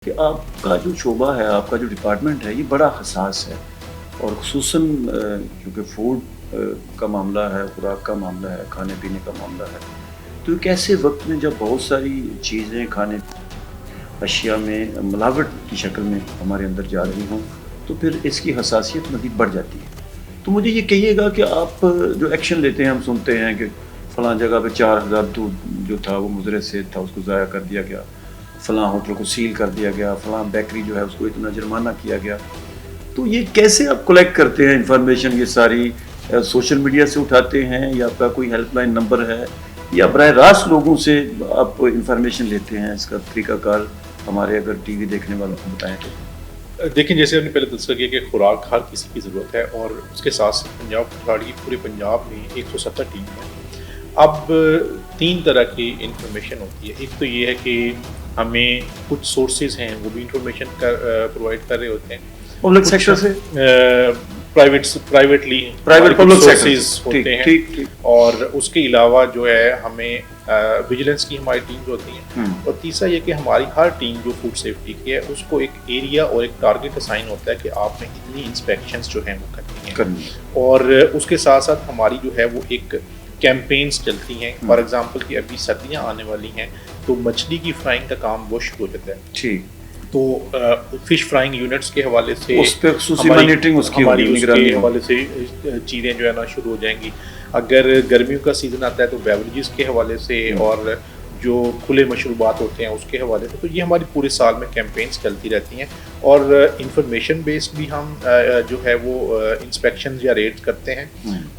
کہ آپ کا جو شعبہ ہے، آپ کا جو ڈپارٹمنٹ ہے، یہ بڑا حساس ہے اور خصوصاً کیونکہ فوڈ کا معاملہ ہے، خوراک کا معاملہ ہے، کھانے پینے کا معاملہ ہے، تو ایک ایسے وقت میں جب بہت ساری چیزیں کھانے اشیاء میں ملاوٹ کی شکل میں ہمارے اندر جا رہی ہوں تو پھر اس کی حساسیت مزید بڑھ جاتی ہے۔ تو مجھے یہ کہیے گا کہ آپ جو ایکشن لیتے ہیں، ہم سنتے ہیں کہ فلاں جگہ پہ 4000 دودھ جو تھا وہ مضر سے تھا، اس کو ضائع کر دیا گیا، فلاں ہوٹل کو سیل کر دیا گیا، فلاں بیکری جو ہے اس کو اتنا جرمانہ کیا گیا۔ تو یہ کیسے آپ کلیکٹ کرتے ہیں انفارمیشن؟ یہ ساری سوشل میڈیا سے اٹھاتے ہیں یا آپ کا کوئی ہیلپ لائن نمبر ہے یا براہ راست لوگوں سے آپ انفارمیشن لیتے ہیں؟ اس کا طریقہ کار ہمارے اگر ٹی وی دیکھنے والوں کو بتائیں تو۔ دیکھیں، جیسے ہم نے پہلے تذکرہ کیا کہ خوراک ہر کسی کی ضرورت ہے، اور اس کے ساتھ پنجاب اتھارٹی پورے پنجاب میں 170 ٹیم ہے۔ اب 3 طرح کی انفارمیشن ہوتی ہے۔ ایک تو یہ ہے کہ ہمیں کچھ سورسز ہیں وہ بھی انفارمیشن پرووائڈ کر رہے ہوتے ہیں، پبلک سیکٹر سے، پرائیویٹلی پبلک سورسز سیکٹر، ہوتے ہیں، ٹھیک ٹھیک، اور اس کے علاوہ جو ہے ہمیں ویجیلنس کی ہماری ٹیمز ہوتی ہیں، اور تیسرا یہ کہ ہماری ہر ٹیم جو فوڈ سیفٹی کی ہے اس کو ایک ایریا اور ایک ٹارگٹ اسائن ہوتا ہے کہ آپ نے اتنی انسپیکشنز جو ہیں وہ کرنی ہیں، اور اس کے ساتھ ساتھ ہماری جو ہے وہ ایک کیمپینز چلتی ہیں۔ فار ایگزامپل کہ ابھی سردیاں آنے والی ہیں تو مچھلی کی فرائنگ کا کام وہ شروع ہو جاتا ہے، ٹھیک، تو فش فرائنگ یونٹس کے حوالے سے اس پہ خصوصی مانیٹرنگ اس کی ہوگی، اس نگرانی کے حوالے سے چیزیں جو ہے نا شروع ہو جائیں گی۔ اگر گرمیوں کا سیزن آتا ہے تو بیوریجز کے حوالے سے اور جو کھلے مشروبات ہوتے ہیں اس کے حوالے سے، تو یہ ہماری پورے سال میں کیمپینز چلتی رہتی ہیں، اور انفارمیشن بیسڈ بھی ہم جو ہے وہ انسپیکشنز یا ریڈ کرتے ہیں،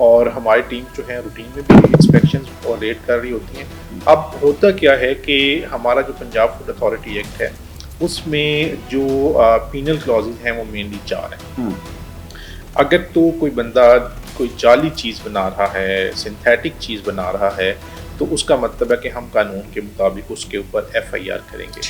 اور ہماری ٹیم جو ہے روٹین میں بھی انسپیکشنز اور ریڈ کر رہی ہوتی ہیں۔ اب ہوتا کیا ہے کہ ہمارا جو پنجاب فوڈ اتھارٹی ایکٹ ہے اس میں جو پینل کلازز ہیں وہ مینلی 4 ہیں۔ اگر تو کوئی بندہ کوئی جعلی چیز بنا رہا ہے، سنتھیٹک چیز بنا رہا ہے، تو اس کا مطلب ہے کہ ہم قانون کے مطابق اس کے اوپر FIR کریں گے،